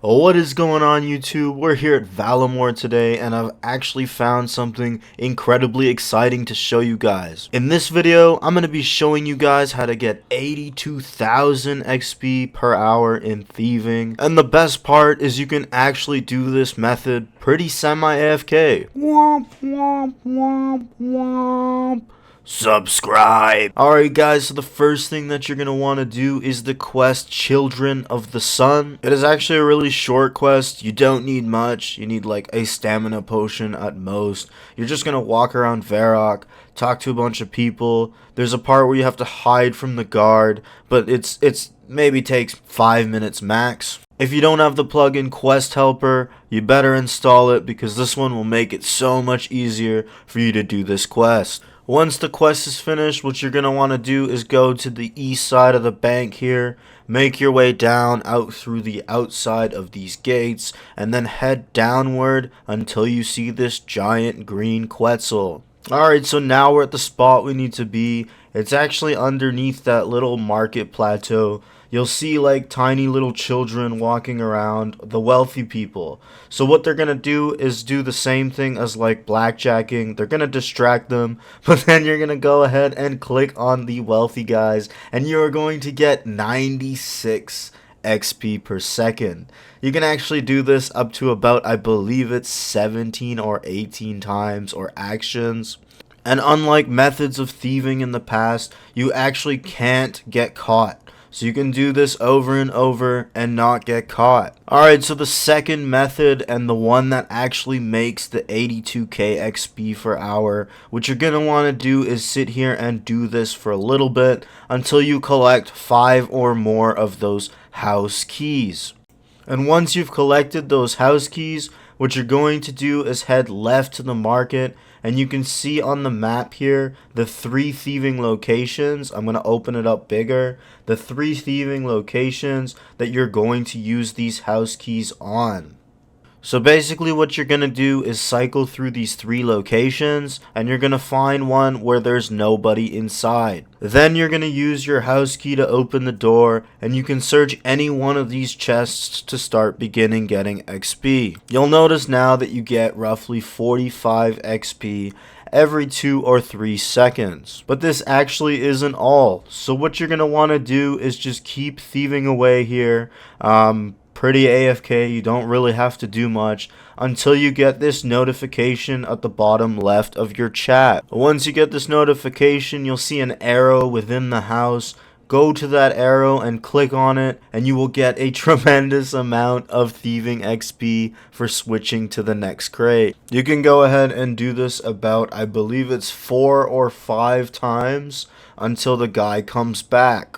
What is going on, YouTube? We're here at Varlamore today, and I've actually found something incredibly exciting to show you guys. In this video, I'm going to be showing you guys how to get 82,000 XP per hour in Thieving. And the best part is you can actually do this method pretty semi-AFK. Womp, womp, womp, womp. Subscribe. Alright guys, so the first thing that you're going to want to do is the quest Children of the Sun. It is actually a really short quest. You don't need much. You need like a stamina potion at most. You're just going to walk around Varrock, talk to a bunch of people. There's a part where you have to hide from the guard, but it's maybe takes 5 minutes max. If you don't have the plugin Quest Helper, you better install it because this one will make it so much easier for you to do this quest. Once the quest is finished, what you're going to want to do is go to the east side of the bank here, make your way down out through the outside of these gates, and then head downward until you see this giant green Quetzal. Alright, so now we're at the spot we need to be. It's actually underneath that little market plateau. You'll see like tiny little children walking around, the wealthy people. So what they're going to do is do the same thing as like blackjacking. They're going to distract them, but then you're going to go ahead and click on the wealthy guys, and you're going to get 96 XP per second. You can actually do this up to about, I believe it's 17 or 18 times or actions. And unlike methods of thieving in the past, you actually can't get caught. So you can do this over and over and not get caught. Alright, so the second method and the one that actually makes the 82k XP per hour, what you're going to want to do is sit here and do this for a little bit until you collect 5 or more of those house keys. And once you've collected those house keys, what you're going to do is head left to the market, and you can see on the map here the 3 thieving locations. I'm going to open it up bigger. The 3 thieving locations that you're going to use these house keys on. So basically what you're going to do is cycle through these 3 locations, and you're going to find one where there's nobody inside. Then you're going to use your house key to open the door, and you can search any one of these chests to start getting XP. You'll notice now that you get roughly 45 XP every 2 or 3 seconds. But this actually isn't all. So what you're going to want to do is just keep thieving away here. Pretty AFK, you don't really have to do much until you get this notification at the bottom left of your chat. Once you get this notification, you'll see an arrow within the house. Go to that arrow and click on it, and you will get a tremendous amount of thieving XP for switching to the next crate. You can go ahead and do this about, I believe it's 4 or 5 times until the guy comes back.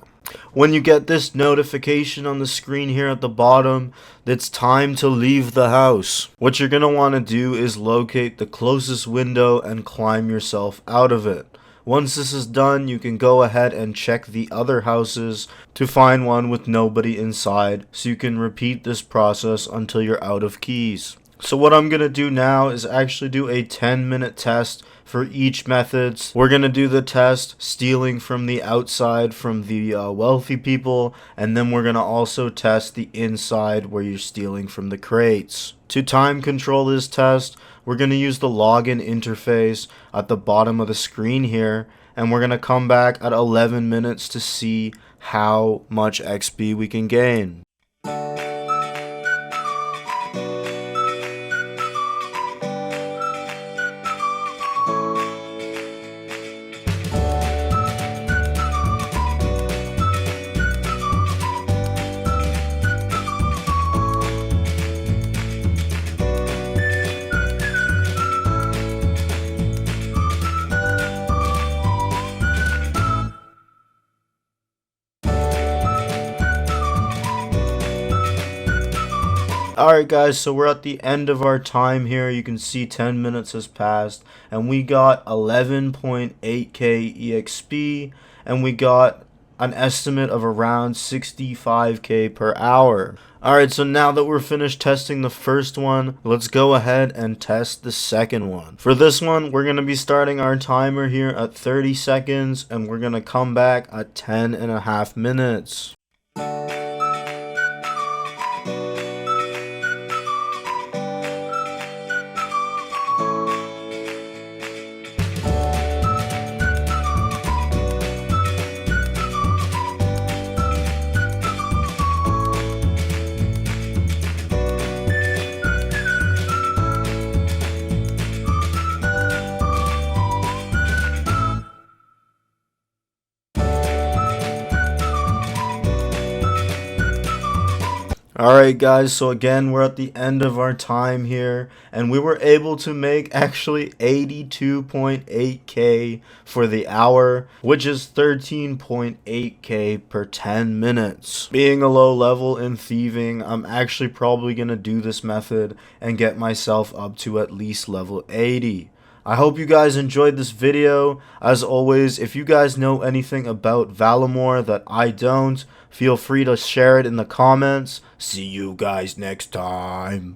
When you get this notification on the screen here at the bottom, it's time to leave the house. What you're going to want to do is locate the closest window and climb yourself out of it. Once this is done, you can go ahead and check the other houses to find one with nobody inside, so you can repeat this process until you're out of keys. So what I'm going to do now is actually do a 10-minute test for each methods. We're going to do the test stealing from the outside from the wealthy people, and then we're going to also test the inside where you're stealing from the crates. To time control this test, we're going to use the login interface at the bottom of the screen here, and we're going to come back at 11 minutes to see how much XP we can gain. Alright guys, so we're at the end of our time here. You can see 10 minutes has passed, and we got 11.8k EXP, and we got an estimate of around 65k per hour. Alright, so now that we're finished testing the first one, let's go ahead and test the second one. For this one, we're going to be starting our timer here at 30 seconds, and we're going to come back at 10.5 minutes. Alright guys, so again we're at the end of our time here, and we were able to make actually 82.8k for the hour, which is 13.8k per 10 minutes. Being a low level in thieving, I'm actually probably gonna do this method and get myself up to at least level 80. I hope you guys enjoyed this video. As always, if you guys know anything about Varlamore that I don't, feel free to share it in the comments. See you guys next time.